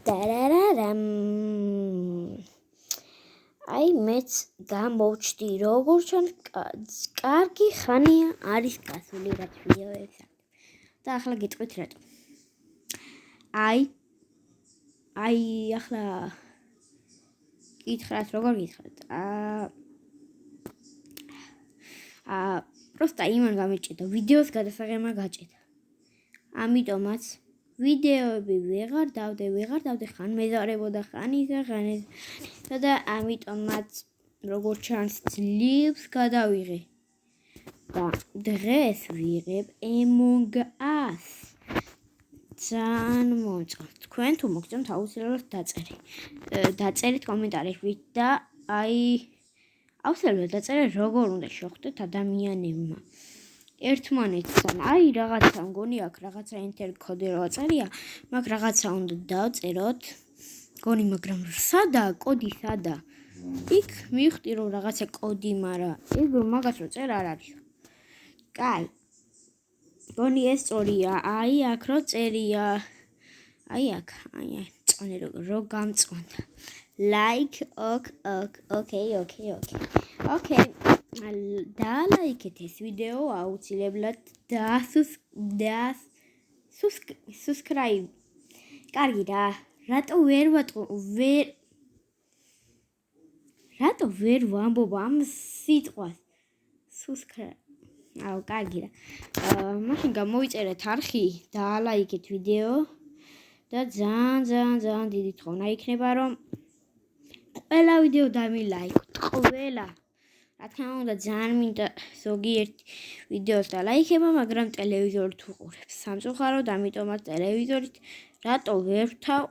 Tarararam. Აი მეც გამოვჩდი როგორ ჩანს კარგი ხანია არის გასული რაც ვიდეოებს და ახლა გიტყვით რატო აი ახლა გითხრათ როგორ გითხრათ просто იმან გამიჭედა ვიდეოს გადასაღება გაჭედა ამიტომაც ვიდეოები ვეღარ დავდე ხან მეზარებოდა ხან და ამიტომაც როგორ ჩანს ძლივს გადავიღე და დღეს ვიღებ Among Us ძალიან მომწონს თქვენ თუ მოგწონთ აუცილებლად დაწერით კომენტარებში და აუცილებლად დაწერეთ როგორ უნდა შეხვდეთ ადამიანებმა ერთმანეთთან აი რაღაცა მგონი აქ რაღაცა enter კოდი რო აწერია მაგ რაღაცა უნდა დავწეროთ მგონი მაგრამ სადაა კოდი სადა იქ მივხვდი რომ რაღაცა კოდი მაგრამ იქ მაგას რო წერ არ არის კაი მგონი ეს სწორია აი აქ რო წერია აი აქ წონე რო გამწონდა like okay და ლაიქეთ ეს ვიდეო აუცილებლად და subscribe კარგი რა რატო ვერ ვამბობ ამ სიტყვას subscribe კარგი რა მაშინ გამოვიწერეთ არხი და ლაიქეთ ვიდეო და ძალიან დიდი თხოვნა იქნება რომ ყველა ვიდეო დამილაიქოთ ყველა რა თქმა უნდა ძალიან მინდა ზოგიერთი ვიდეოს დალაიქება მაგრამ ტელევიზორით უყურებს სამწუხაროდ ამიტომაც ტელევიზორით რატო ვერ ვთავ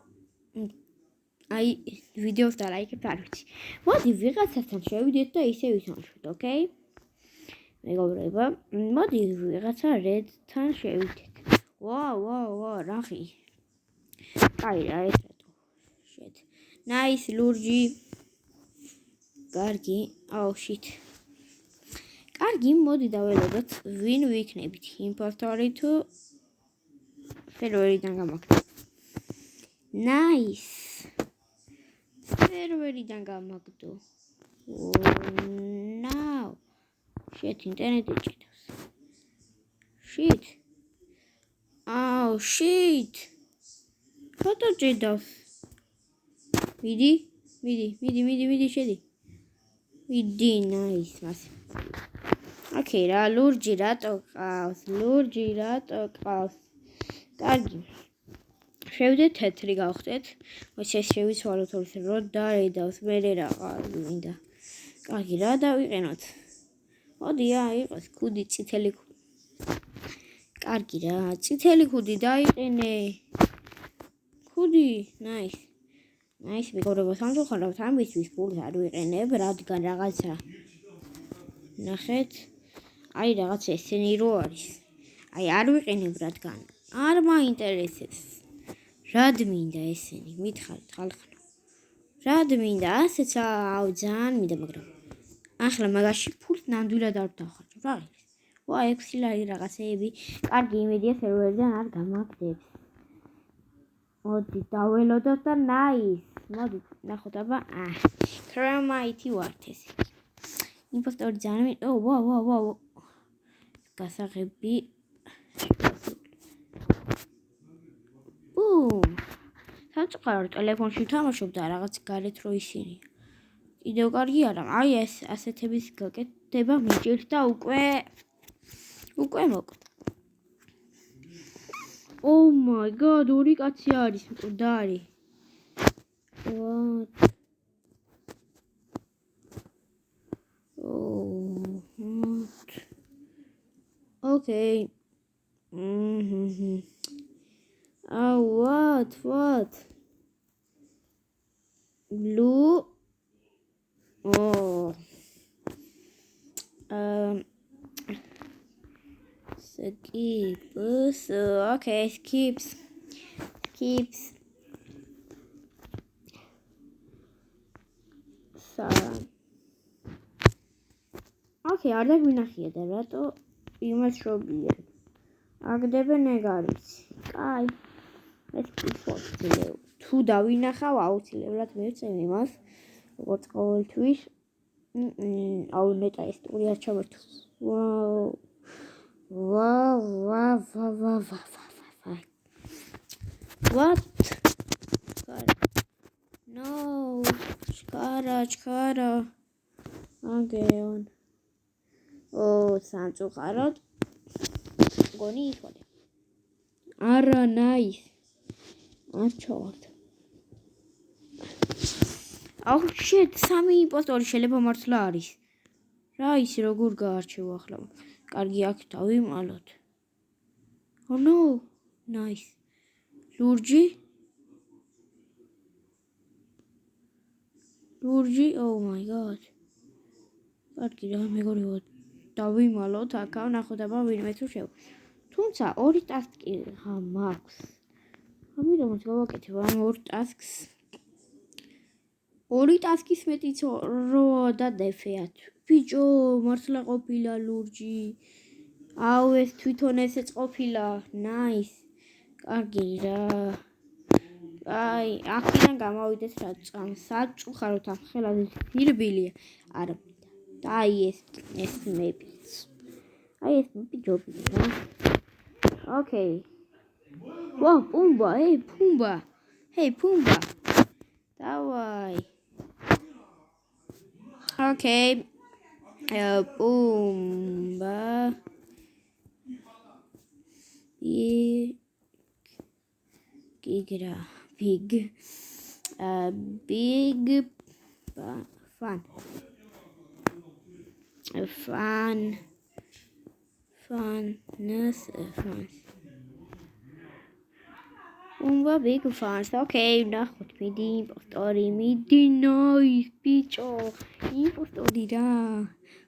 აი ვიდეოს დალაიქებ არ ვიცი მოდი ვიღაცასთან შევიდეთ და ისე ვითამაშოთ ოკეი მეგობრებო მოდი ვიღაცა რედთან შევიდეთ ვა რახი აი რა ეს რატო შეთ nice ლურჯი კარგი shit კარგი მოდი დაველოდოთ ვინ ვიქნებით იმპოსტორი თუ სერვერიდან გამაგდო nice სერვერიდან გამაგდო no shit ინტერნეტი ჭიდავს shit shit ფოტო ჭიდავს მიდი შედი მიდი nice მას ოკეი რა ლურჯი რატო ყავს კარგი შევიდეთ თეთრი გავხდეთ ეს შევიცვალოთ ორს რო დაედავს მერე რა მინდა კარგი რა დავიყენოთ მოდი იყოს ქუდი წითელი კარგი რა წითელი ქუდი დაიყენე ქუდი nice მეგობრებო სამწუხაროდ ამისთვის ფულს არ ვიყენებ რადგან რაღაცა ნახეთ აი რაღაც ესენი რო არის აი არ ვიყენებ რადგან არ მაინტერესებს რად მინდა ესენი მითხარით ხალხო რად მინდა ასეც ძალიან მინდა მაგრამ ახლა მაგაში ფულს ნამდვილად არ დავხარჯო რა ღირს 6 ლარი რაღაცეები კარგი იმედია სერვერიდან არ გამაგდებს მოდი დაველოდოთ და nice მოდი ნახოთ აბა კრემაიტი ვართ ეს იმპოსტორი ძალიან ვა გასაღები სამწუხაროდ ტელეფონში ვთამაშობ და რაღაც გარეთ რო ისინი კიდევ კარგი არა აი ეს ასეთების გაკეთება მიჭირს და უკვე მოკვდა Oh my god, ორი კაცი არის მკვდარი. What? What? Okay. What? Blue. Oh. Skips. Okay, skips. Okay, არ დაგვინახია და რატო იმას შობიან. აგდებენ ეგ არის. კაი. ეს ფიქრობთ. თუ დავინახავ, აუცილებლად მივწევ იმას, როგორც ყოველთვის. აუ ნეტა ეს ტური არ ჩამართო. What? No, ჩქარა. აგეონ. სამწუხაროდ. გონი იხოდე. არა, nice. არ ჩავართ. აუ shit, სამი იმპოსტორი შეიძლება მართლა არის. რა ისი როგორ გაარჩევ ახლა? კარგი, აქ დავიმალოთ. Oh no, nice. ლურჯი, oh my god. კარგი რა მეგობრებო, დავიმალოთ აქა, ნახოთ აბა ვინმე თუ შევა. თუმცა ორი ტასკი მაქვს. ამიტომაც გავაკეთებ ამ ორ ტასკს. ორი ტასკის მეტიც როა და დეფეათ. ბიჭო, მართლა ყოფილა ლურჯი. აუ ეს თვითონ ესეც ყოფილა. Nice. კარგი რა. აი, აქედან გამავიდეთ რა საჭუხაროთ ამ ხელაზე ძირბილია. არა. და აი ეს მეპიც. აი ეს მეპი ჯობია რა. Okay. Wow, Pumba, hey Pumba. Давай. Okay. Pumba. Big. Big fun. Funness. Pumba big fans. Okay, ნახოთ მიდი იმპოსტორი, nice, ბიჭო. იმპოსტორი რა.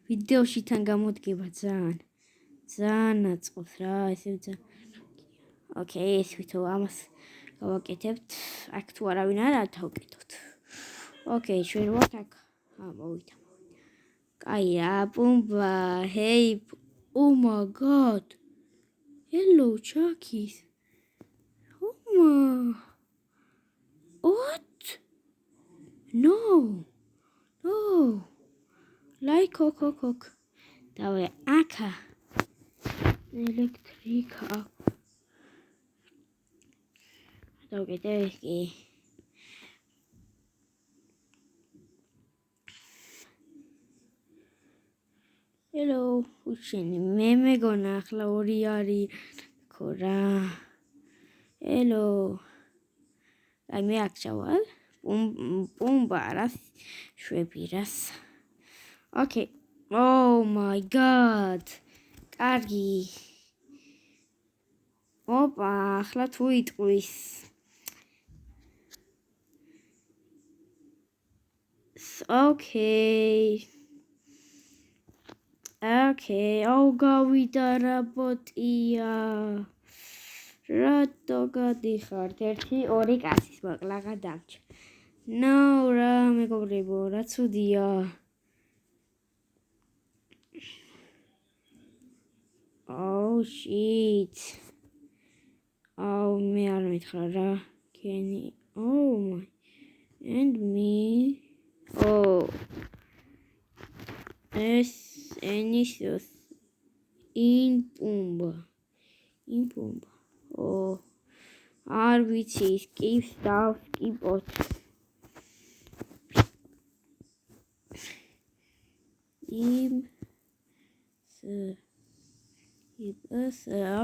ვიდეოში თან გამოდგება ძალიან აწყობს რა, ესე ძალიან. Okay, ეს ვითო ამას გავაკეთებთ. აქ თუ არავინ არა, დავკეთოთ. Okay, ჩვენ ვართ აქ. მოვიდა. კაი რა, Pumba. Hey. Oh my god. Hello, Chuckies. What? No. Like cock. Давай, ака. Электрика. დავკეთე. Hello, უშენი მე მეგონა ახლა ორი არის ქორა. Hello. აი მე აქ ჩავალ. Pumba რას შვებირას. Okay. Oh my god. კარგი. ოპა, ახლა თუ იტყვის. Okay. აუ გავიდა რა ბოტია. რატო გადიხართ? 1-2 კაცის მოკლაღა დამჭ. No რა მეგობრებო, რა ცუდია. Oh shit. აუ მე არ მითხრა რა. Kenny. Oh my. And me. Oh. Es inicios. In Pumba. Oh. არ ვიცი, skip davskipot.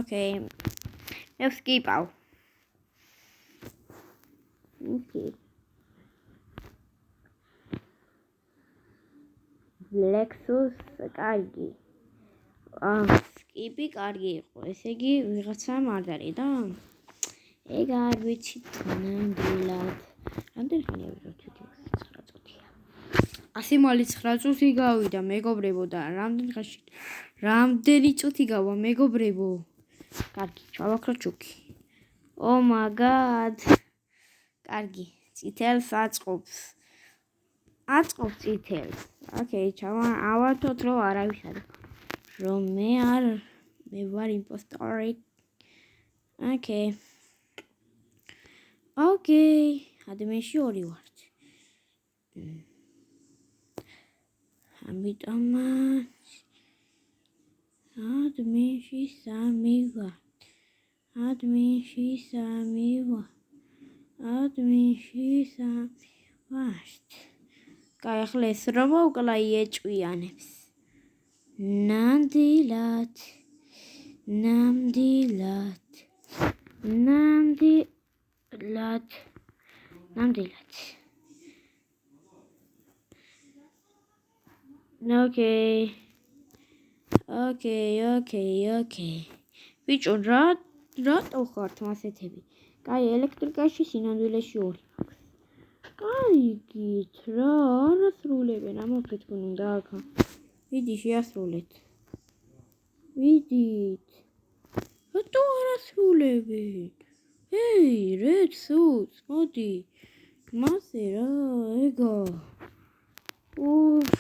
Okay. მე skipავ. Okay. Lexus კარგი. skip-ი კარგი იყო. ესე იგი ვიღაცამ არ დარი და ეგ არ ვიცი ნამდვილად. რამდენი ხანია ვიღოთ 9 წუთია. 109 წუთი გავიდა მეგობრებო და რამდენი წუთი გავა მეგობრებო. კარგი, ჩავაქრო ჩუქი. Oh my god. კარგი, წითელს აწყობს წითელს. Okay, ავართოთ რომ არავის არ რომ მე ვარ იმპოსტორი. Okay. ოკეი, ადამიანში 2 ვართ. ამიტომ ადამიანში 3 ვართ. ადამიანში 3 ვართ. კაი, ახლა ეს რომ მოვკლა იეჭვიანებს. ნამდვილად. ოკეი. ბიჭო, რატო ხართ მასეთები? კაი, ელექტრიკაში სინამდვილეში 2 მაქვს. კაიგით, რა არასრულებენ, ამაფრით გონ უნდა აქა. ვიდი შეასრულეთ. ვიდით. რატო არასრულებენ? ეი, რეც სუც, მოდი. მასე რა, ეგა. უფ.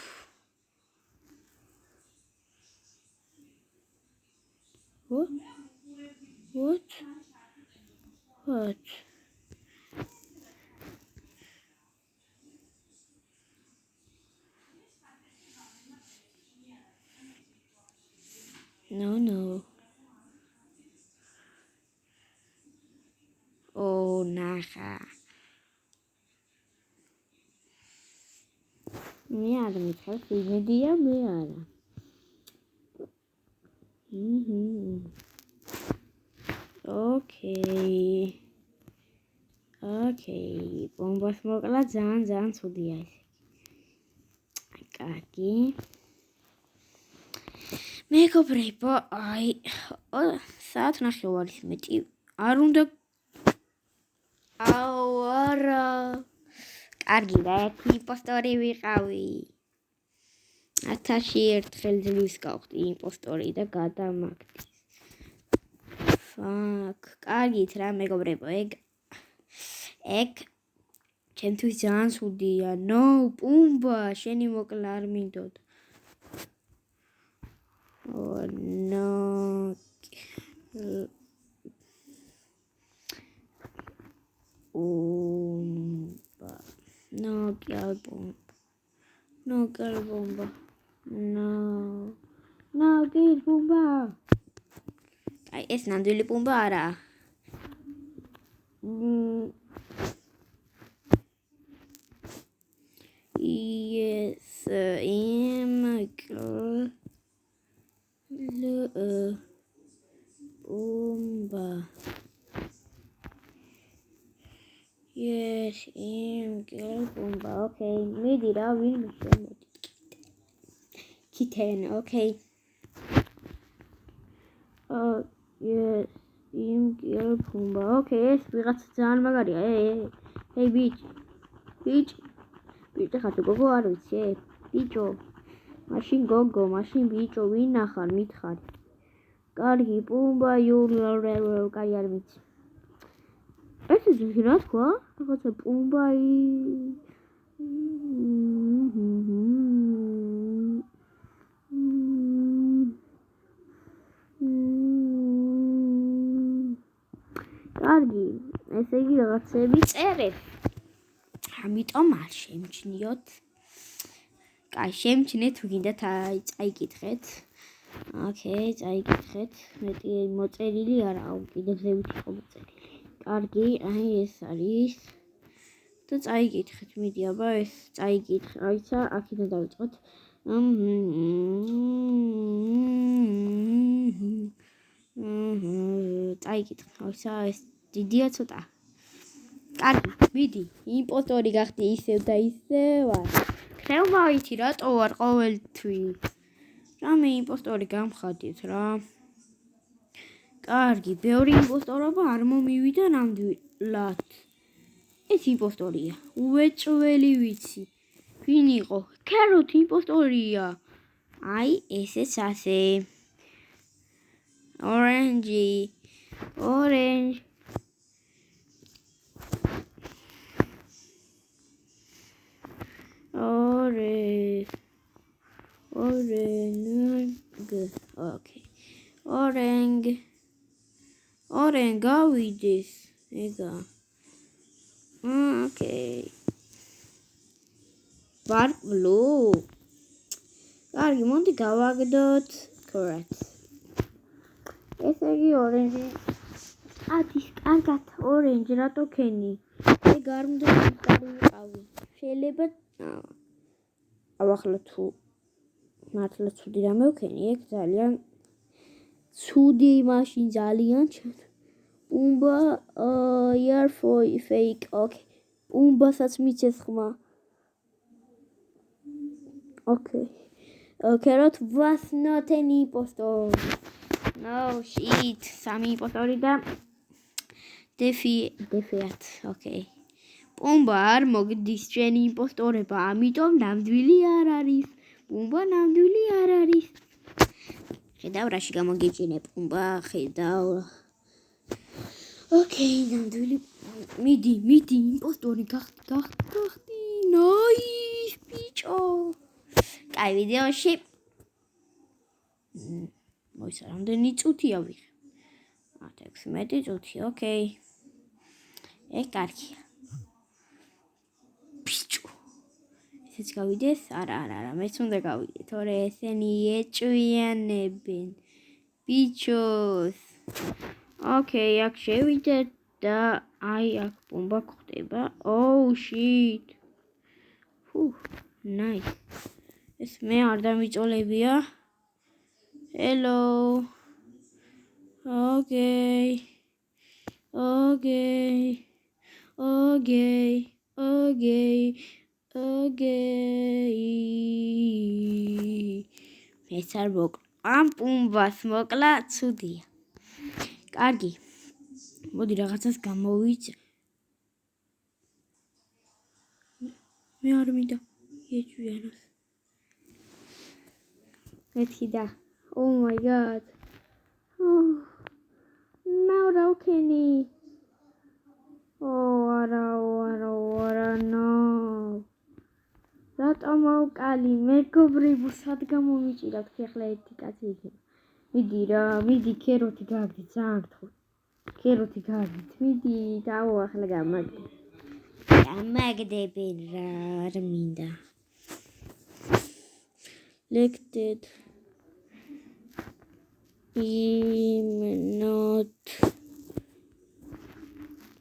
What? No. Oh, naha. მე არ მითხარ, იმედია მე არა. ოკეი. ბომბას მოკლა ძალიან ცუდია ეს. კარგი. მეგობრებო, აი, საათ ნახევარის მეტი არ უნდა. აუ, არა. კარგი, და ერთი იმპოსტორი ვიყავი. 1000 ერთხელ ძლივს გავხდი იმპოსტორი და გადამაგდეს. Fuck. კარგით რა მეგობრებო, ეგ ჩემთვის ძალიან ცუდია. No, პუმბა, შენი მოკლა არ მინდოდა. Oh no. No, girl bomba. No, girl bomba. Ai, ეს ნამდვილი პუმბა არა. Yes, Pumba. Yes, Pumba. Okay, maybe that will be kitten. Okay. Yes, Pumba. Okay, yes, we got ძალიან მაგარია. Hey, bitch. Bitch, ხათო გოგო არ ვიცი? ბიჭო. მაშინ გოგო, მაშინ ბიჭო, ვინ ახარ, მითხარი. კარგი, პუმბა, კაი არ ვიცი. ეს რა თქვა? რაღაცა პუმბაი. კარგი, ესე იგი რაღაცები წერეთ. ამიტომ არ შემჩნიოთ. კაი, შემჩნეთ, თუ გინდათ წაიკითხეთ. ოკეი, წაიკითხეთ. მეტი მოწერილი არა, კიდევ ზევით იყო მოწერილი. კარგი, აი ეს არის. და წაიკითხეთ, მიდი, აბა ეს წაიკითხე. აიცა, აქედან დავიწყოთ. წაიკითხე, აიცა, ეს დიდია ცოტა. კარგი, მიდი, იმპოსტორი გახდი ისევ და ისევ. ხელმავითი რატო ვარ ყოველთვის? რამე იმპოსტორი გამხადეთ რა. კარგი, ბევრი იმპოსტორობა არ მომივიდა ნამდვილად. ეს იმპოსტორია. უეჭველი ვიცი. ვინ იყო? ქაროთ იმპოსტორია. აი, ესეც ასე. ორენჯი. Okay. ორენ გავიდეს. ეგა. ვარ ბლუ. კარგი, მოდი გავაგდოთ. Correct. ესე იგი ორენჯი. ადის, კარგად, ორენჯი, რატო ქენი? ეგ არ უნდა დავიყავი. შეიძლება ახლა თუ მართლა ცუდი რამე ვქენი, ეგ ძალიან ცუდი მაშინ ძალიან ჩათ. პუმბა you're fake. Okay. პუმბასაც მიცეს ხმა. Okay. Carrot was not an impostor. No shit. სამი იმპოსტორი და დეფიათ. Okay. პუმბა არ მოგდის ჩვენი იმპოსტორება, ამიტომ ნამდვილი არ არის. პუმბა ნამდვილი არ არის. ხედავ რაში გამოგიჭინე პუმბა, ხედავ. Okay, ნამდვილი. მიდი, იმპოსტორი გახდი. Nice, ბიჭო. კაი, ვიდეოში. მოიცა, რამდენი წუთია ვიღე? 16 წუთი, okay. ეგ კარგია. ბიჭო. ესეც გავიდეს? არა, მეც უნდა გავიდე, თორე ესენი ეჭვიანებენ. ბიჭოს. Okay, აქ შევიდეთ და აი აქ პუმბა ხდება. Oh shit. Nice. ეს მე არ დამიწოლებია. Hello. Okay. მეც არ მოკლა. ამ პუმბას მოკლა ცუდია. კარგი. მოდი რაღაცას გამოვიწე. მე არ მინდა ეჭვიანოს. მეთქი და. Oh my god. Now რა ვქენი? არა, no. რატომ ავკალი? მეგობრებო, სად გამომიჭირათ ახლა ერთი კაცი იქნება. მიდი, ქეროთი გააგდით, ძალიან გთხოვთ. ქეროთი გააგდით, მიდი, დაო ახლა გამაგდებენ რა, არ მინდა. Elected. Not.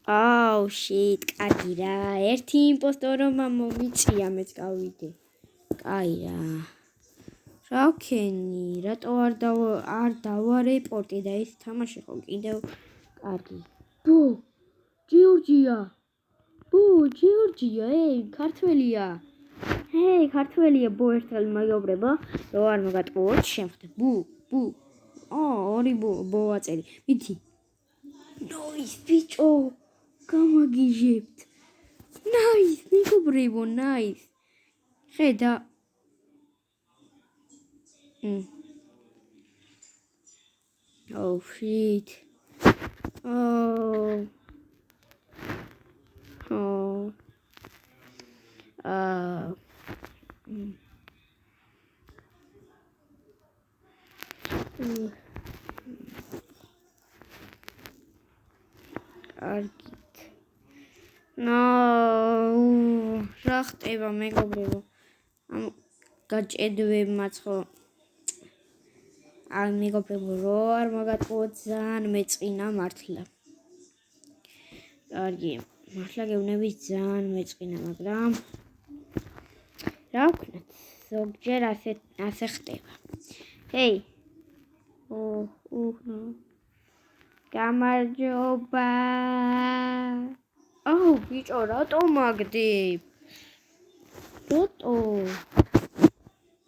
Oh shit, კარგი რა. ერთი იმპოსტორობა მომიწია, მეც გავიდე. კაი რა. რა ვქენი? რატო არ დავარეპორტი და ის თამაში ხო კიდევ კარგი. ჯორჯია, ქართველია. ქართველია, ერთხელ მეგობრებო, რო არ მოგატყუოთ, შემხდე. ორი ბოაწელი. მიდი. Nice, ბიჭო. გამაგიჟებთ. Nice, მეგობრებო, nice. ხედა. Oh shit. კარგით. რა ხდება მეგობრებო? ამ გაჭედვებმაც ხო ან მეგობრებო რო არ მოგატყუოთ ძალიან მეწყინა მართლა. კარგი, მართლა გეუბნებით ძალიან მეწყინა, მაგრამ რა ვქნათ, ზოგჯერ ასე ხდება. Hey. გამარჯობა. ბიჭო, რატო მაგდებ? რატო?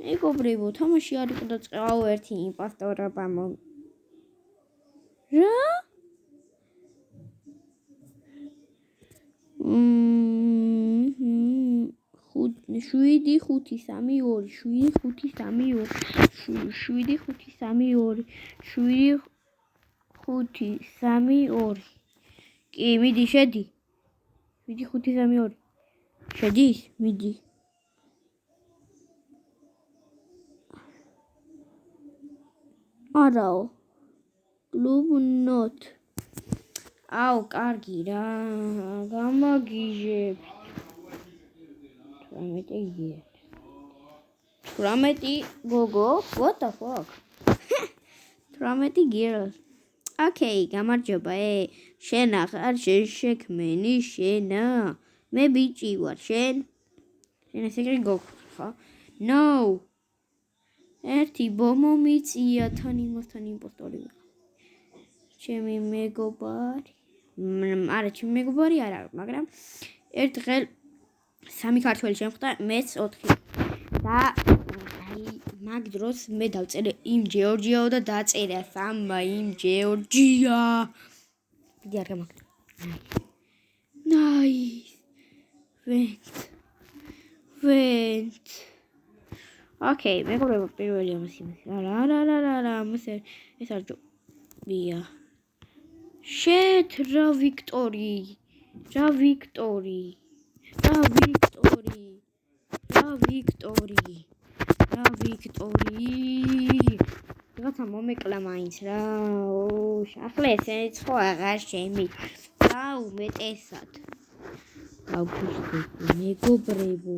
მეგობრებო, თამაში არ იყო და წავა ერთი იმპოსტორობა რა? 7-5-3-2 კი, მიდი, შედი. 7-5-3-2 შედის? მიდი. არაო. Club not. აუ, კარგი რა, გამაგიჟებთ. 18 gogo, what the fuck? 18 girl. Okay, გამარჯობა. შენ ახარ შექმენი შენა. მე ბიჭი ვარ, შენ ესე იგი გოგო, ხო? No. ერთი ბომო მიწია თან იმასთან იმპოსტორი ვარ. ჩემი მეგობარი. არა, ჩემი მეგობარი არა, მაგრამ ერთხელ 3 ქართველი შემხვდა, მეც 4. და აი მაგ დროს მე დავწერე იმ ჯეორჯიაო და დაწერა სამა იმ ჯეორჯია. ვიდეო არ გამაგდა. Nice. Wait. Okay, მეგობრებო, პირველი ამას იმის. რა, ეს არ ჯობია. Shit, რა ვიქტორი. რაღაცა მომეკლა მაინც რა. ახლა ესეც ხო აღარ შემიძლია. უმეტესად. გავგიშდები, მეგობრებო,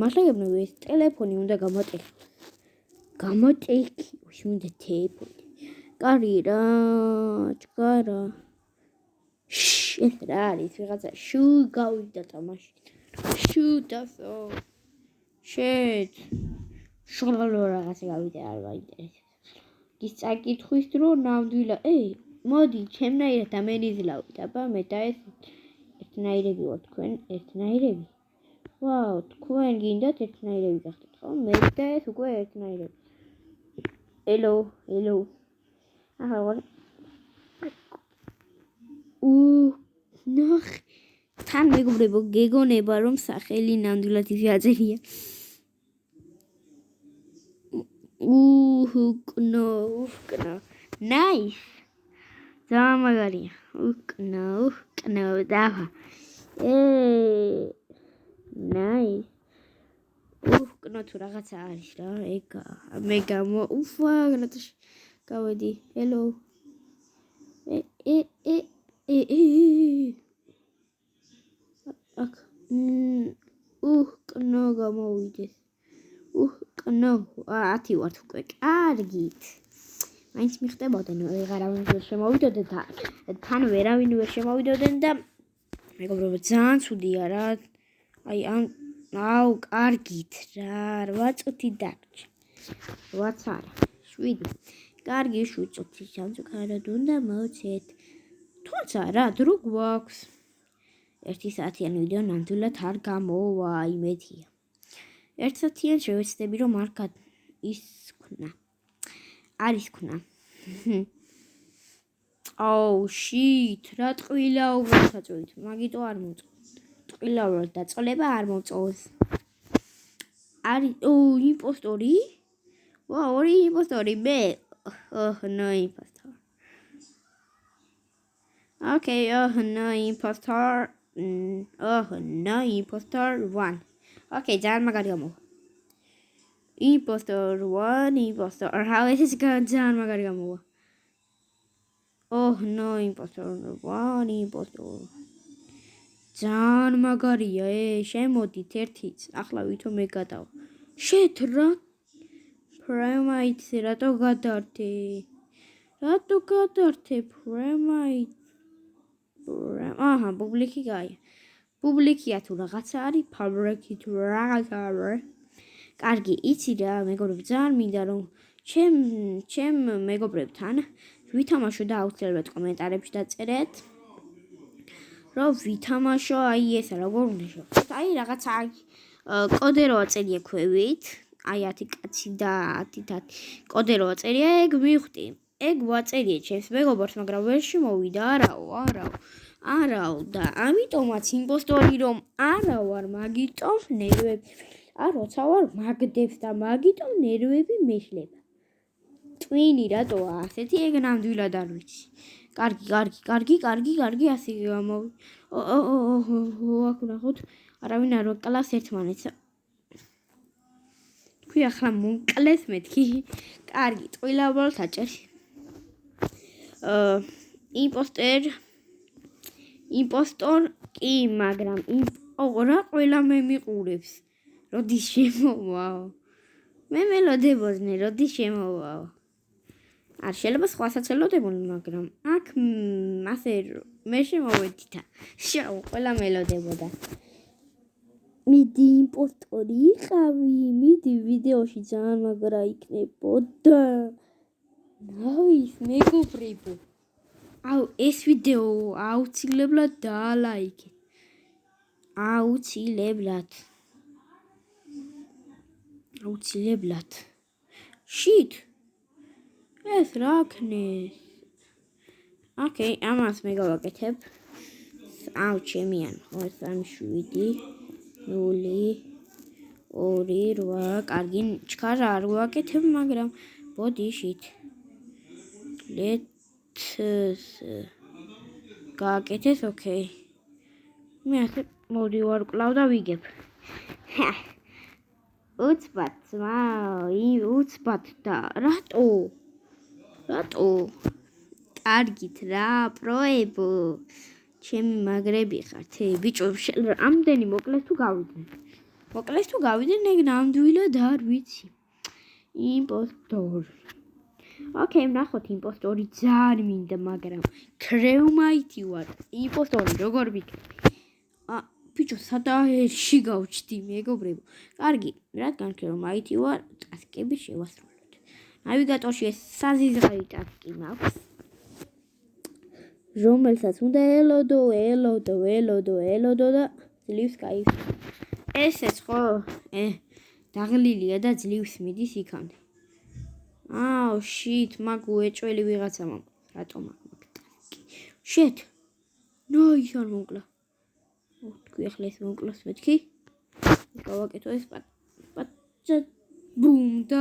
მასლებრივ ეს ტელეფონი უნდა გამოტეხო, უნდა თეიფონი. კარი რა, ჭკარა. ეს რა არის, ვიღაცა შუ გავიდა თამაში. შუ დასო. Shit. შოლოლო რაღაცა გავიდა, არ გაინტერესებს. ის წაკითხვის დრო ნამდვილა. მოდი, ჩემნაირად ამენიზლავთ, აბა მე და ეს ერთნაირები ვარ თქვენ, ერთნაირები. ვაუ, თქვენ გინდათ ერთნაირები გახდეთ, ხო? მე და ეს უკვე ერთნაირები. Hello. ახლა ვარ. ნახ. თან მეგობრებო, გეგონება რომ სახელი ნამდვილად ისე აწერია. უკნო. Nice. Замагария. Უკნო დავა. Nice. უკნო თუ რაღაცა არის რა, ეგა. მე გამო რატოში გავედი. Hello. აქ. უკნო გამოვიდეს. უკნო 10 ვართ უკვე. კარგით. მაინც მიხდებოდნენ, ვეღარავინ ვერ შემოვიდოდნენ და თან ვერავინ ვერ შემოვიდოდნენ და მეგობრებო, ძალიან ცუდია რა. აი აუ, კარგით რა, 8 წუთი დარჩა. 8 არა, 7. კარგი 7 წუთი სამწუხაროდ უნდა მოვცეთ. თუმცა რა, დრო გვაქვს. 1 საათიანი ვიდეო ნამდვილად არ გამოვა, იმედია. 1 საათიან შევეცდები რომ არ არის ქნა. Oh shit, რა ტყვილაობა საწვევით. მაგიტო არ მომწონს. ტყვილაობა დაწოლება არ მომწონს. არის იმპოსტორი? ვაუ, ორი იმპოსტორი მე. No impostor. Okay, no impostor. No impostor 1. Okay, ძალიან მაგარი გამოვა. Impostor 1, impostor. How is this ძალიან მაგარი გამოვა. No impostor 1, impostor. ძალიან მაგარია, შემოდით ერთიც. ახლა ვითომ მე გადავა. Shit, რა. Premite, რატო გადართე? Premite. პუბლიკი გაია. პუბლიკია თუ რაღაცა არის, ფაბრიკი თუ რაღაცა არის. კარგი, იცი რა, მეგობრებო, ძალიან მინდა რომ ჩემ მეგობრებთან ვითამაშო და აუცილებლად კომენტარებში დაწერეთ. რომ ვითამაშო, აი ესა როგორ უნდა შევხვდეთ. აი რაღაცა კოდერო აწერია ქვევით. აი 10 კაცი და 10 კოდერო აწერია, ეგ მივხვდი. ეგ ვაწერია ჩემს მეგობრს, მაგრამ ვერ შემოვიდა, არაო და ამიტომაც იმპოსტორი რომ არა ვარ, მაგიტომ ნერვები არ როცა ვარ მაგდებს და მაგიტომ ნერვები მეშლება. ტვინი რატოა ასეთი, ეგ ნამდვილად არ ვიცი. კარგი, ასე გამოვი. აქ ნახოთ, არავინ არ ვაკლავს ერთმანეთს. თქვი ახლა მონკლეს მეთქი. კარგი, ტყვილაბრალთ აჭერ. იმპოსტერ იმპოსტორ კი, მაგრამ რა ყველა მე მიყურებს. როდის შემოვაო? მე მელოდებოდნენ, როდის შემოვაო? არ შეიძლება სხვასაც ელოდებოდნენ, მაგრამ აქ ასე მე შემოვედითა. შაუ, ყველა მელოდებოდა. მიდი იმპოსტორი იყავი, მიდი ვიდეოში ძალიან მაგრა იქნებოდა. ნაის, მეგობრებო. აუ, ეს ვიდეო აუცილებლად დაალაიქეთ. აუცილებლად. შიტ. ეს რა ქნეს? ოკეი, ამას მე გავაკეთებ. აუ, ჩემიან, 3-7 0 2 8, კარგი, ჩქარა არ ვაკეთებ, მაგრამ ბოდი შით. გააკეთეს, ოკეი. მე ასე მოდი ვარ კლავ და ვიგებ. უცბად და რატო? კარგით რა, პროებო. ჩემი მაგრები ხართ, ბიჭო, ამდენი მოკლეს თუ გავიდნენ, ეგ ნამდვილად არ ვიცი. იმპოსტორ. ოკეი, ნახოთ, იმპოსტორი ძალიან მინდა, მაგრამ კრეუმაიტი ვარ. იმპოსტორი როგორ ვიქნები? ბიჭო, სადაერში გავჩდი, მეგობრებო. კარგი, რადგან კრეუმაიტი ვარ, ტასკები შევასრულოთ. ნავიგატორში ეს საზიზღარი ტასკი მაქვს. რომელსაც უნდა ელოდო და ძლივს გაივსო. ესეც ხო? დაღლილია და ძლივს მიდის იქამდე. აუ, შიტ, მაგ უეჭველი ვიღაცა მაქვს. რატომ მაგ ტასკი? შეტ. ნაის არ მომკლა. თქვი ახლა ეს მომკლას მეთქი. გავაკეთო ეს პატჭა ბუმ და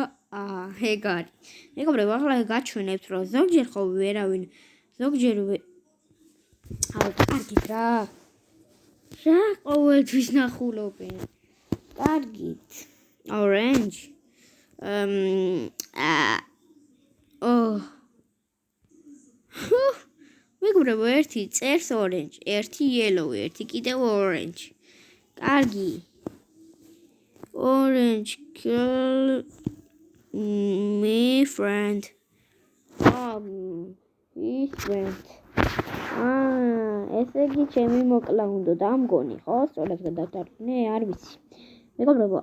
ეგ არის. მეგობრებო, ახლა გაჩვენებთ, რომ ზოგჯერ ხო ვერავინ, ზოგჯერ აუ, კარგით რა. რა ყოველთვის ნახულობენ. კარგით. Orange. მეგობრებო, ერთი წერს orange, ერთი yellow, ერთი კიდევ orange. კარგი. Orange kill me friend. His friend. ესე იგი ჩემი მოკლა უნდა და ამგონი, ხო? სწორად გადავტარგმნე, არ ვიცი. მეგობრებო,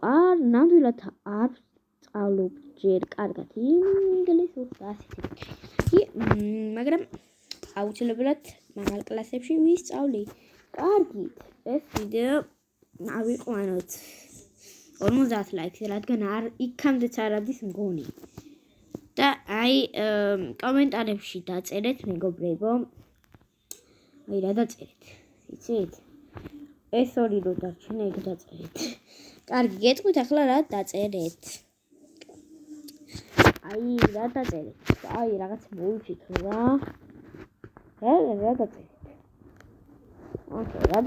ნამდვილად არ სწავლობ ჯერ კარგად ინგლისურს და ასეთი. მაგრამ აუცილებლად მაღალ კლასებში ვისწავლი. კარგით, ეს ვიდეო ავიყვანოთ 50 ლაიქს, რადგან იქამდეც არ არის მგონი. და კომენტარებში დაწერეთ, მეგობრებო. რა დაწერეთ? იცით? ეს ორი რო დარჩენა, ეგ დაწერეთ. კარგი, გეტყვით ახლა რა დაწერეთ. რა დაწერეთ? რაღაც მოვიფიქრო რა. რა დაწერეთ? ოკეი, რა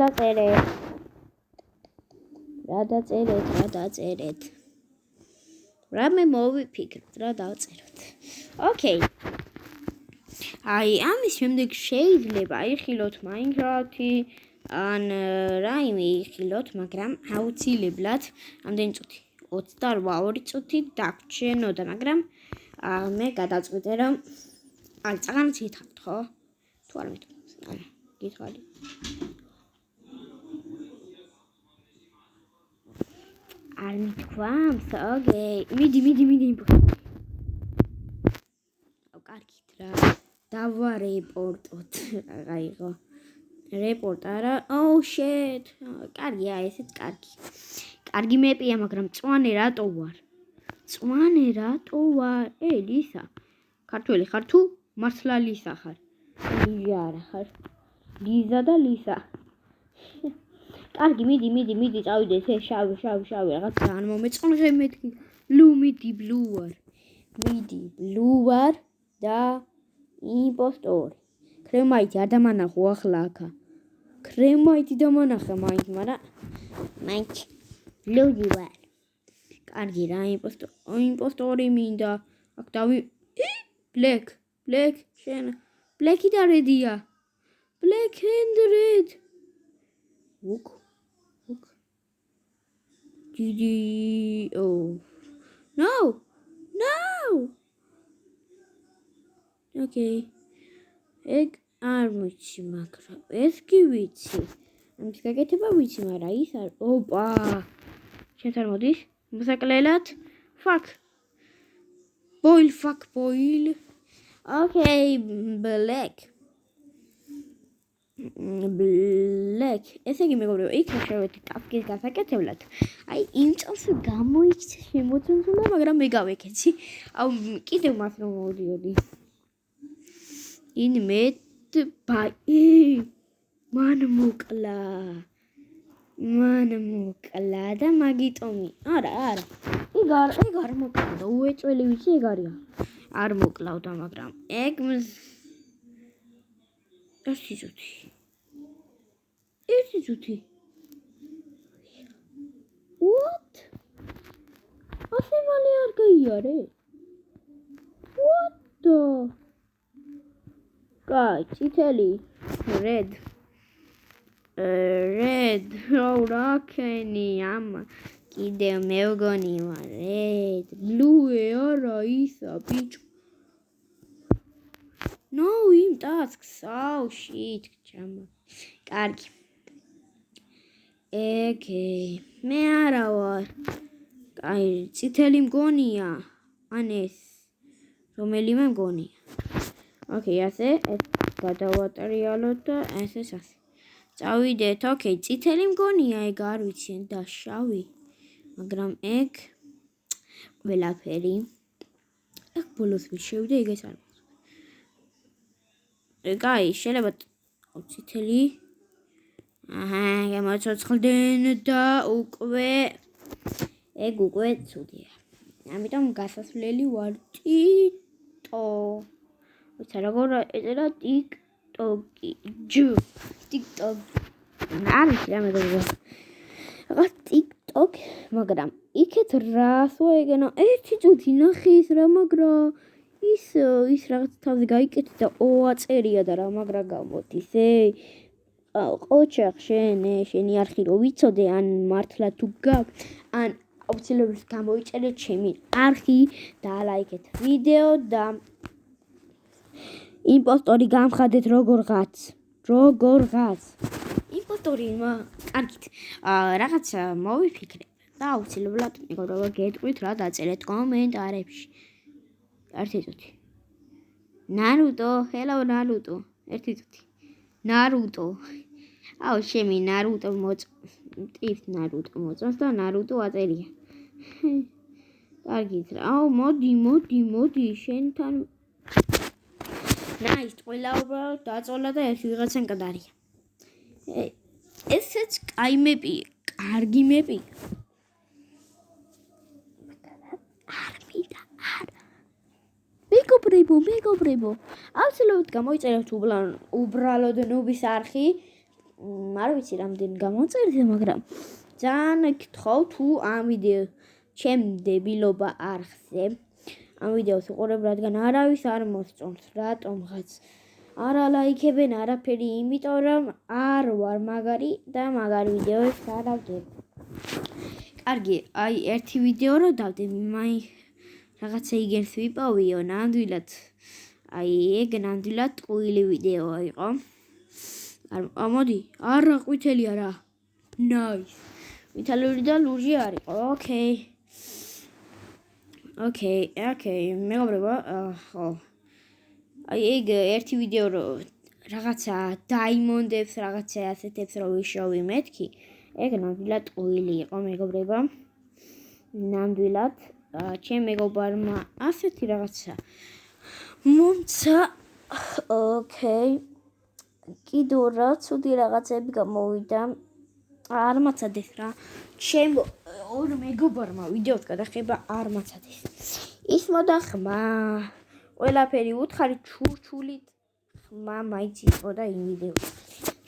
დაწერეთ? რამე მოვიფიქროთ, რა დავწეროთ. ოკეი. ამის შემდეგ შეიძლება იხილოთ Minecraft-ი, ან რაიმე იხილოთ, მაგრამ აუცილებლად ამდენი წუთი 28 წუთი დაგჩენოდა, მაგრამ მე გადავწყვიტე, რომ წაღამით გითხარით, ხო? თუ არ მეტყვი. გითხარი. არ მithქვამს, ოკეი. მიდი. კარგით რა. დავარეპორტოთ. აიღო. რეპორტ არა. Oh shit. კარგია, ესეც კარგი. კარგი მეპია, მაგრამ წვანე რატო ვარ? ლისა. ქართველი ხარ თუ მართლა ლისა ხარ? ლიზა არა ხარ. ლიზა და ლისა. კარგი, მიდი, წავიდე, ეს შავი, რაღაც ძალიან მომეწყნე მეთქი. მიდი ბლუ ვარ და იმპოსტორი. კრემაიტი არ დამანახო ახლა აქა. კრემაიტი დამანახა მაინც, მაგრამ მაინც ბლუი ვარ. კარგი რა, იმპოსტორი მინდა. აქ ბლეკ, შენ. ბლეკი და რედია. Black and red. Look. GG. Oh. No. Okay. Egg armich makra. Eskivici. I'm forgetting about which marais are. Oh, bah. Can't tell what this. Musakalelat. Fuck. Boil. Okay, black. ესე იგი მეგობრებო, იქ შევედი კაფკის გასაკეთებლად. აი, იმ წელს გამოიქცა შემოწმულა, მაგრამ მე გავეკეცი. აუ, კიდევ მას რომ მოვიდიოდი. ინმეთ ბაი. მან მოკლა და მაგიტომი. არა. ეგ არ მოკლა. უეწველი ვიცი ეგ არია. არ მოკლავდა, მაგრამ ეგ ერთი ძუთი. What? ასე მალე არ გაიარე? What the? კაი, წითელი. Red. რა ქენი ამა. კიდევ მე ვგონი ვარ. Red. Blue არა ისა, ბიჭო. No, იმ tasks. Oh shit, ჩამა. კარგი. Okay. მე არა ვარ. აი, წითელი მგონია. ან ეს. რომელიმე მგონია. Okay, ასე ეს გადავატრიალოთ და ასე. წავიდეთ. Okay, წითელი მგონია, ეგ არ ვიცი და შავი. მაგრამ ეგ ყველაფერი. ეგ ბოლოს ვიშევდე, ეგ ეს არ. Guys, შეიძლება წითელი. გამოცოცხლდნენ და უკვე ცუდია. ამიტომ გასასვლელი ვარ ტიტო. უცა როგორ ეწერა TikTok-ი. TikTok. არის რა მეგობრებო. რაღაც TikTok, მაგრამ იქეთ რას ვაიგენა? ერთი წუთი ნახის რა, მაგრამ ის რაღაც თავზე გაიკეთე და ოაწერია და რა მაგრა გამოდის ყოჩახ შენი არხი რო ვიცოდე ან მართლა თუ გაქვს ან აუცილებლად გამოიწერე ჩემი არხი და ლაიქეთ ვიდეო და იმპოსტორი გამხადეთ როგორღაც იმპოსტორი კარგით რაღაცა მოვიფიქრე და აუცილებლად მეგობრებო გეტყვით რა დაწერეთ კომენტარებში ერთი წუთი. Naruto, hello Naruto. ერთი წუთი. Naruto. აუ შემი Naruto ტიპ Naruto მოწონს და Naruto აწერია. კარგით რა. აუ მოდი შენთან. Nice, ყველა უბრალოდ დაწოლა და ეს ვიღაცან კდარია. ესეც კაი მეპი, კარგი მეპი. მეგობრებო, აუცილებლად გამოიწერეთ უბრალოდ ნობის არხი. არ ვიცი რამდენი გამოწერეთ, მაგრამ ძალიან გთხოვ თუ ამ ვიდეო ჩემ დებილობა არხზე ამ ვიდეოს უყურებ, რადგან არავის არ მოსწონს, რატომღაც არ ალაიქებენ არაფერი, იმიტომ რომ არ ვარ მაგარი და მაგარი ვიდეოებს არ ავდებ. კარგი, აი ერთი ვიდეო რო დავდებ, რაღაცა იგენს ვიპოვიო ნამდვილად. აი ეგ ნამდვილად ტყუილი ვიდეო იყო. მოდი, არა ყვითელი არა. Nice. ვითალური და ლურჯი არისო. Okay. მეგობრებო, ხო. აი ეგ ერთი ვიდეო რო რაღაცა დაიმონდებს, რაღაცა ასეთებს რო ვიშოვი მეთქი. ეგ ნამდვილად ტყუილი იყო მეგობრებო. ნამდვილად ჩემ მეგობარმა ასეთი რაღაცა მომცა. Okay. კიდევ რა ცუდი რაღაცები გამოვიდა. არ მაცადეს რა. ჩემ ორ მეგობარმა ვიდეოს გადახება არ მაცადეს. ის მოდახმა. ყველაფერი უთხარი ჩურჩულით ხმა მაიც იყო და იმ ვიდეოს.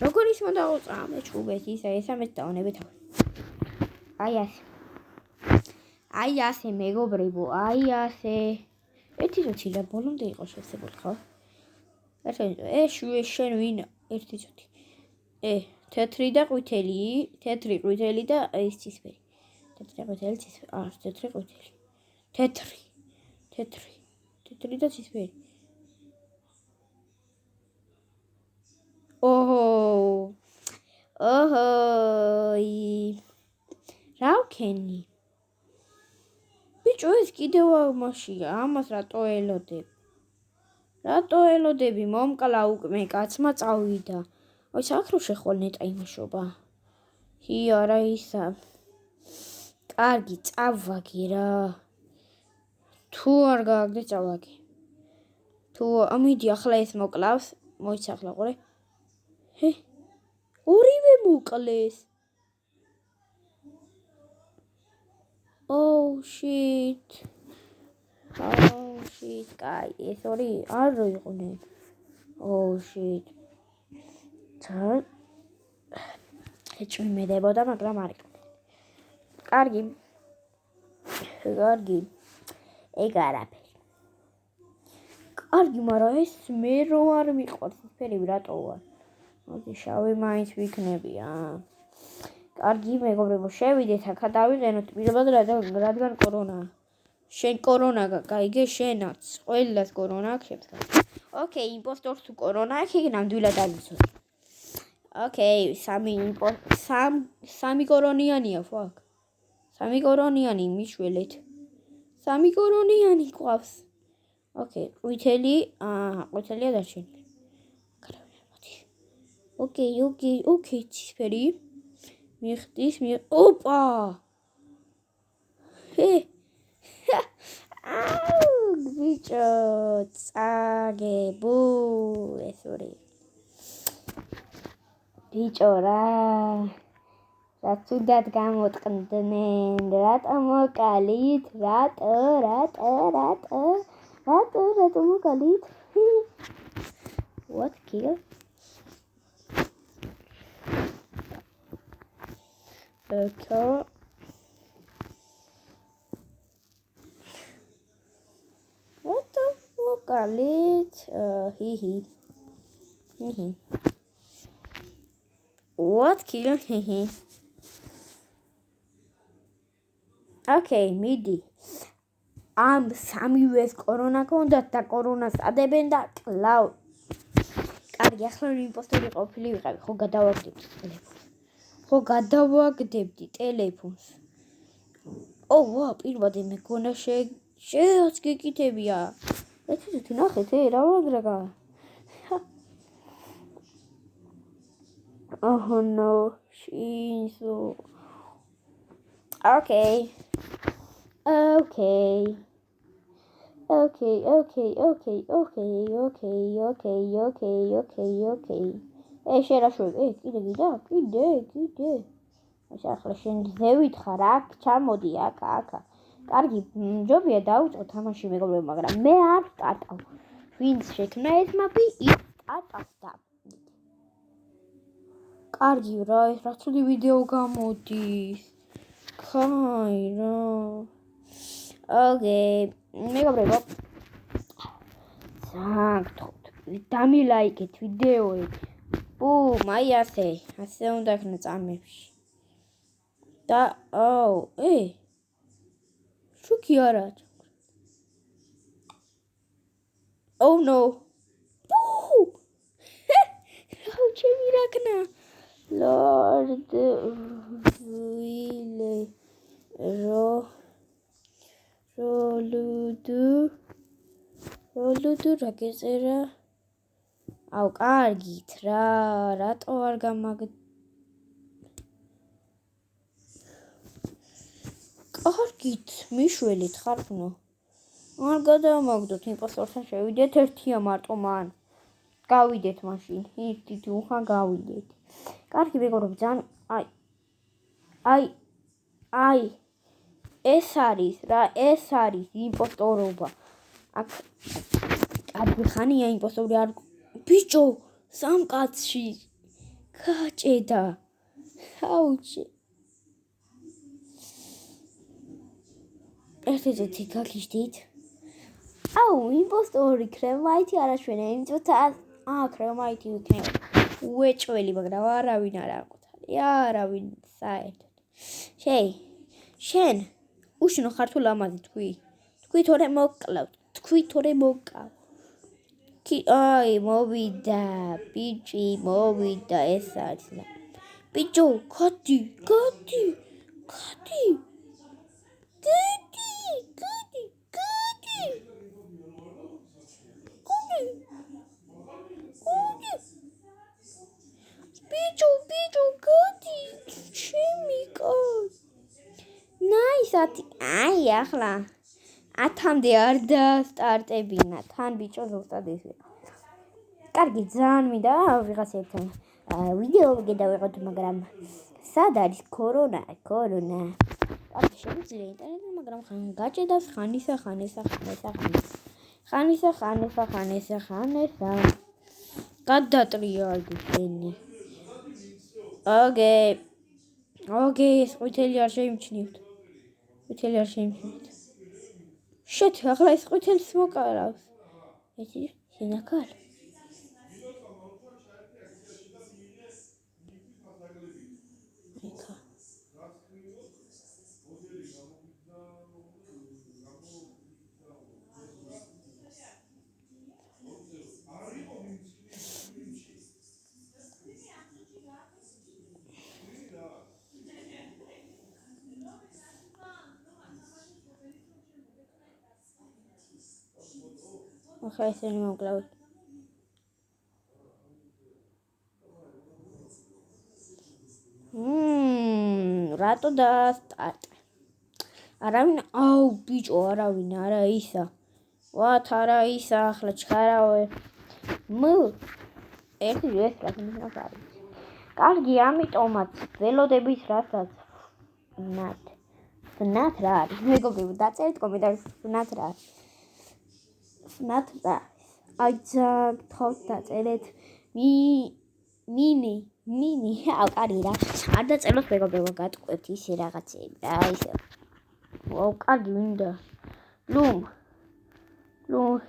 როგორ ის მოდაოწა მე ჩუბეს ისა ესამეთ დაონებეთ. აი ასე მეგობრებო, აი ასე. ერთი როჩი რა ბოლომდე იყო შესაძლებელი ხო? შენ ვინ? ერთი წუთი. თეთრი და ყვითელი, თეთრი, ყვითელი და ის ცისფერი. თეთრი, ყვითელი, ცისფერი. თეთრი, ყვითელი. თეთრი და ცისფერი. რა ვქენი? ბიჭო, ეს კიდევ ამაშია, ამას რატო ელოდები? მომკლა უკვე კაცმა წავიდა. ой, საქმრო შეხვალ ნეტა იმაშობა. არა ისა. კარგი, წავაგე რა. თუ არ გააგდე წავაგე. თუ ამიდი ახლა ეს მოკლავს, მოიცახლა ყურე. ორივე მოკლეს. Oh shit. კაი, ეს ორი არ იყვნენ. Oh shit. ეჭვი მედებოდა, მაგრამ არ იყვნენ. კარგი. ეგ არაფერი. კარგი, მაგრამ ეს მე რო არ მიყვარს, ფერები რატო ვარ? მოდი შავი მაინც ვიქნებია. კარგი, მეგობრებო, შევიდეთ აქ დავიყენოთ პირობად რადგან კორონაა. შენ კორონა გაიგე შენაც. ყველას კორონა აქვს შეფსკა. ოკეი, იმპოსტორს თუ კორონა აქვს, იქ ნამდვილად აღიცოდი. ოკეი, სამი კორონიანია ფაქ. სამი კორონიანი მიშველეთ. სამი კორონიანი ყავს. ოკეი, ყვითელია დარჩენილი. ოკეი, ცისფერი. მიხდის, ოპა! ბიჭო, წაგებუ, ეს ორი. ბიჭო რა თუდად გამოტყნდნენ, რატო მოკალით, რატო მოკალით? What kill? Okay. What the fuck are it? What kill? Okay, მიდი. ამ სამივეს კორონა ქონდათ და კორონას ადებენ და კლავ. კარგი, ახლა იმპოსტერი ყოფილი ვიყავი, ხო გადავაგდებდი ტელეფონს. ვა, პირბადე მეგონა შეაც გეკითებია. ეცეთ ნახეთ, რა ვაგრაგა. Oh no, შინსო. Okay. შერაშვები, კიდე. ახლა შენ ზევით ხარ, აქ ჩამოდი, აქ. კარგი, ჯობია დავიწყო თამაში მეგობრებო, მაგრამ მე არ ვტატავ. ვინც შექმნა ეს მაპი, ის ტატავს და. კარგი რა, ეს რა ცუდი ვიდეო გამოდის. ხაი რა. ოკეი, მეგობრებო. ზაგთხოვთ, დამილაიქეთ ვიდეოები. აი ასე უნდა იქნა წამებში. და შუქი არა. Oh no. ჩემი რაკნა. Lord Wile როლუდუ რა გეწერა? კარგით რა, რატო არ კარგით, მიშველით ხარფნო. არ გადავამაგდოთ იმპოსტორთან შევიდეთ ერთია მარტო მან. გავიდეთ მაშინ, ირთით უხან გავიდეთ. კარგი მეგობრებო, ძალიან ეს არის იმპოსტორობა. აქ კარგი ხანია იმპოსტორი არ ბიჭო, სამ კაცში გაჭედა. აუჩი. ერთი გაგიჟდით. იმპოსტორი ქრემაითი არაშვენა, იმიტომ ქრემაითი ვიქნება. უეჭველი, მაგრამ არავინ არ აკვთარი, არავინ საერთოდ. შენ უშნო ხარ თუ ლამაზი თქვი? თქვი თორე მოკლავ, თქვი თორე მოკავ. აი, მოვიდა, ბიჭი, მოვიდა, ეს არის. ბიჭო, გადი. ბიჭო, გადი, ჩემი კაცი. ნაისათი, აი, ახლა 10-მდე არ დაასტარტებინა, თან ბიჭო ზუსტად ესე. კარგი, ძალიან მინდა ვიღაცებთან ვიდეო გადავიღოთ, მაგრამ სად არის კორონა? კარგი, შემიძლია ინტერნეტზე, მაგრამ ხან გაჭედავს ხანისა. გადატრიალდი შენი. ოგეი, ეს ყვითელი არ შეიმჩნევთ. შეთ, ახლა ეს ყვითელს მოკარავს. ეთი შენაკალ. ახლა ესენი მომკლავთ. რატო დაასტარტე? არავინ, ბიჭო, არავინ არა ისა. არა ისა, ახლა ჩქარავე. ერთი ეს რა ნიშნავს არის. კარგი, ამიტომაც ველოდებით რასაც. ნათ რა არის? მეგობრებო, დაწერეთ კომენტარებში ნათ რა არის. აი ძალიან გთხოვთ დაწერეთ მინი. კარგი რა. არ დაწეროთ მეგობრებო, გატყვევთ ისე რაღაცები რა ისე. კარგი მინდა. ლუმ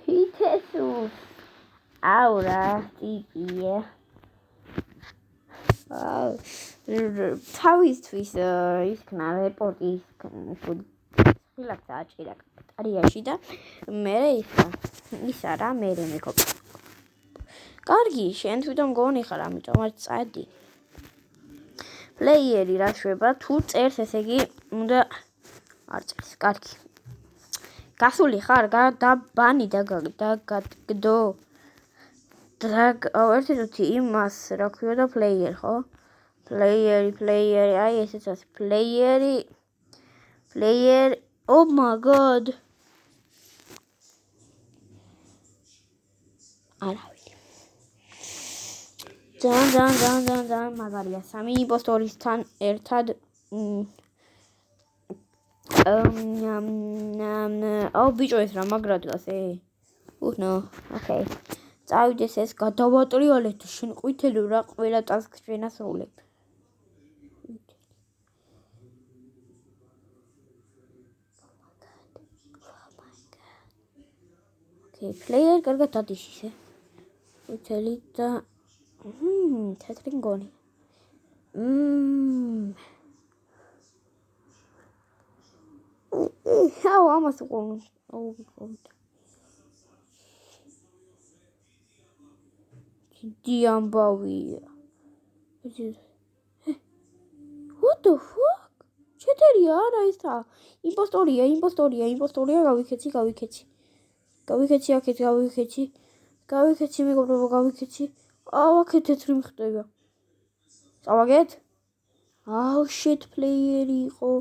ჰითესუს. რა ტიპია. თავისთვის ისქნა რეპორტი ხილაკს აჭირა კატარიაში და მე ისა რა მე მეგობრებო. კარგი, შენ თვითონ გონი ხარ, ამიტომ არ წადი. პლეიერი რა შვება, თუ წერს, ესე იგი უნდა არ წერს. კარგი. გასული ხარ, დაბანი და გაგდო. ერთერთი იმას რა ქვია და პლეიერი, ხო? პლეიერი, აი ესეც არის პლეიერი. Oh my god. არავინ. ძალიან მაგარია. 3 იმპოსტორისთან ერთად ბიჭო ეს რა მაგრადას ოკეი. წავიდეს ეს გადავატრიალეთ შენ ყვითელი რა ყველა ტასკს შენასრულებ. პლეიერი კარგად დადის ისე. ყვითელი და თეთრი მგონი. ამას უყურნ. დიდი ამბავია. What the fuck? ჩეთერია არა ესა. იმპოსტორია. გავიქეცი აქეთ, გავიქეცი მეგობრებო, გავიქეცი. აქეთ თეთრი მხდება. წავაგეთ? shit, პლეიერი იყო.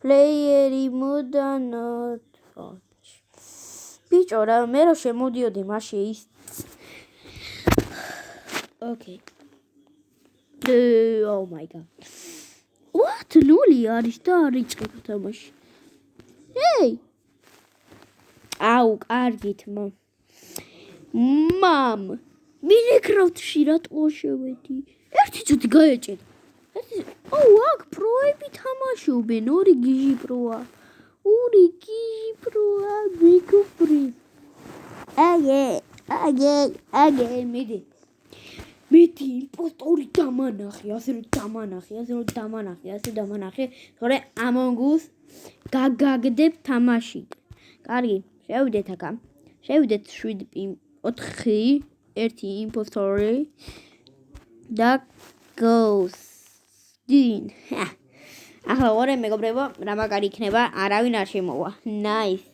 პლეიერი მოდანოთ. ბიჭო რა, მე რო შემოდიოდი მაშინ ის. Okay. Oh my god. What? ნული არის და არ იწყება თამაში. Hey! კარგით, მამ. მინეკრაფტში რატო შევედი? ერთი წუთი გაეჭედა. აქ პროები თამაშობენ, ორი გიჟი პროა, მეგობრი. აგე, მიდი. მეტი იმპოსტორი დამანახე, ასე რომ დამანახე, თორე Among Us გაგაგდებ თამაში. კარგი, შევიდეთ აქა. შევიდეთ 7-4 ერთი იმპოსტორი და Ghost-ინ. ახლა ორე მეგობრებო, რა მაგარი იქნება, არავინ არ შემოვა. Nice.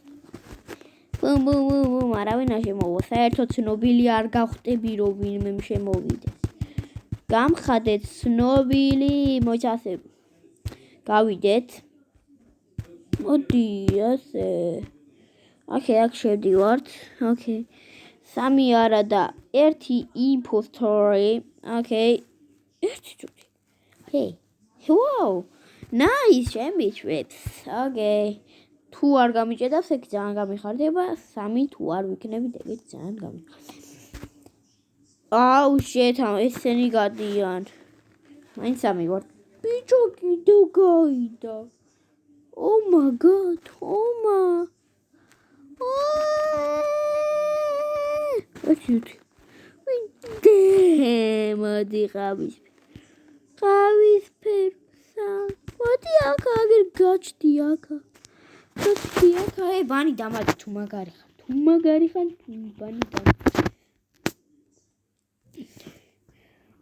ბუმ, არავინ არ შემოვა. საერთოდ ცნობილი არ გავხდები, რომ ვინმე შემოვიდეს. გამხადეთ ცნობილი მოჭასები. გავიდეთ. მოდი, ასე. აქ შევდივართ. ოკეი. 3 არა და 1 იმპოსტორი. ოკეი. 1 წუთი. ჰეი. ვაუ. Nice, შემიშვებს. ოკეი. თუ არ გამიჭედავს, ეგ ძალიან გამიხარდება. 3 თუ არ ვიქნებით, ეგ ძალიან გამიხარდება. აუ, ესენი გადიან. მაინც 3 ვარ. ბიჭო კიდევ გაიდა. Oh my god, Oma. მოდი ყავისფერსა. მოდი აქ აგერ გაჩდი აქა. აი ბანი დამადი თუ მაგარი ხარ. ბანი დამადი.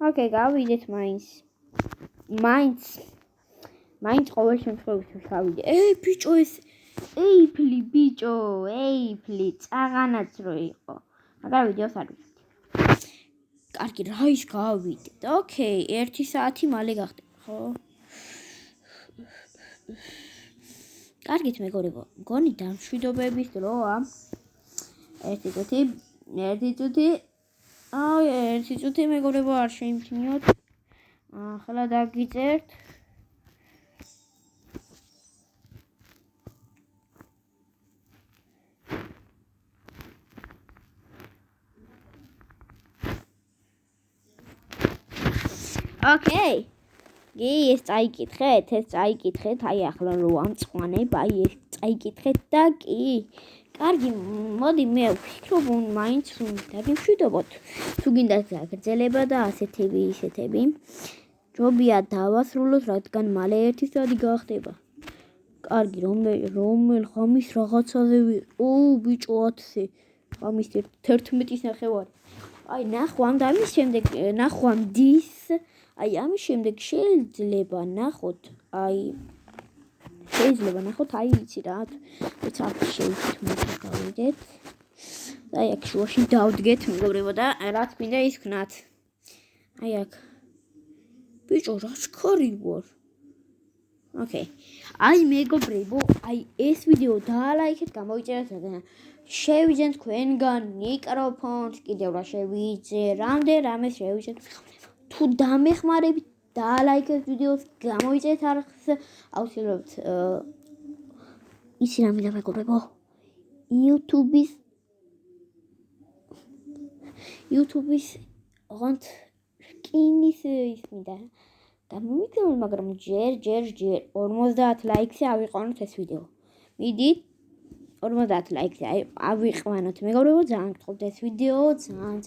ოკეი, გავიდეთ მაინც ყოველ შემთხვევაში გავიდე. ბიჭო ეს ეიფლი წაღანაც რო იყო. მაგარ ვიდეოს არ ვიცი. კარგი, რა ის გავიდეთ. ოკეი, 1 საათი მალე გახდება, ხო? კარგით მეგობრებო, მგონი დამშვიდობების დროა. 1 წუთი. აი, 1 წუთი მეგობრებო, არ შეიმჩნიოთ. ახლა დაგიწერთ. ოკეი. ეს წაიკითხეთ, აი ახლა რო ამწყვანებ, აი ეს წაიკითხეთ და კი. კარგი, მოდი მე ვფიქრობ, მაინც დაგიმშვიდობოთ. თუ გინდათ გაგრძელება და ისეთები. ჯობია დავასრულოთ, რადგან მალე 1 საათი გახდება. კარგი, რომელ ხამის რაღაცაზე ბიჭო 10. ხამის 11-ის ნახევარი. აი ნახვამ და ამის შემდეგ ნახვამდის. აი ამის შემდეგ შეიძლება ნახოთ, აი იცი რა, როცა შეიძლება გავიდეთ. აი აქ შუაში დავდგეთ მეგობრებო და რაც მინდა ის ვქნათ. აი აქ. ბიჭო, რა ჩქარი ვარ. ოკეი. აი მეგობრებო, აი ეს ვიდეო დაალაიქეთ, გამოიწერეთ და შევიძენ თქვენგან მიკროფონს, კიდევ რა შევიძე, რამდენ შევიძეთ. თუ დამეხმარებით დაალაიქეთ ვიდეოს, გამოიწერეთ არხს, აუცილებლად ისი რა მინდა მეგობრებო, YouTube-ის ოღონდ რკინის ის მინდა გამომიგზავნოთ, მაგრამ ჯერ 50 ლაიქზე ავიყვანოთ ეს ვიდეო. მიდით 50 ლაიქზე ავიყვანოთ მეგობრებო, ძალიან გთხოვთ ეს ვიდეო, ძალიან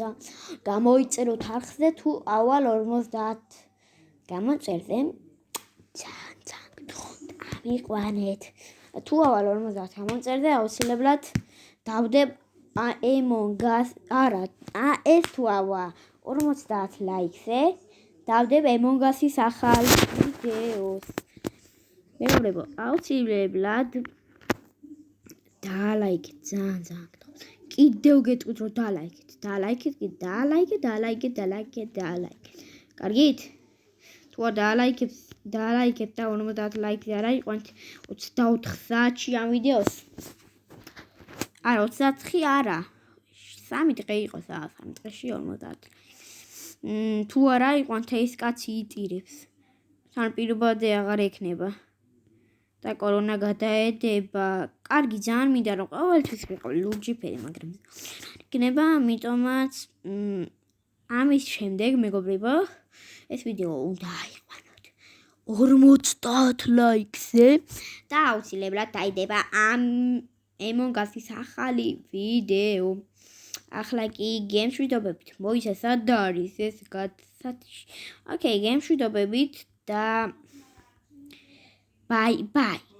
გამოიწეროთ არხზე, თუ ავალ 50 გამოწერზე, ძალიან გთხოვთ ავიყვანეთ. თუ ავალ 50 გამოწერზე, აუცილებლად დავდებ Among Us, არა, ეს თუ ავა 50 ლაიქზე, დავდებ Among Us-ის ახალ ვიდეოს. მეგობრებო, აუცილებლად დაალაიქეთ, ძალიან გთხოვთ. კიდევ გეტყვით რომ დაალაიქეთ. კარგით? თუ არ დაალაიქეთ და 50 ლაიქზე არ აიყვანთ 24 საათში ამ ვიდეოს. არა, 29 არა. 3 დღე იყო, 3 დღეში 50. თუ არ აიყვანთ, ეს კაცი იტირებს. თან პირობადე აღარ ექნება. და კორონა გადაედება. კარგი, ძალიან მინდა რომ ყოველთვის ვიყო ლურჯი ფერი, მაგრამ იქნება, ამიტომაც ამის შემდეგ მეგობრებო, ეს ვიდეო უნდა აიყვანოთ 50 ლაიქზე და აუცილებლად დაიდება ამ Among Us-ის ახალი ვიდეო. ახლა კი გემშვიდობებით მოიცა სად არის ეს გაცათში. ოკეი, გემშვიდობებით და ბაი ბაი.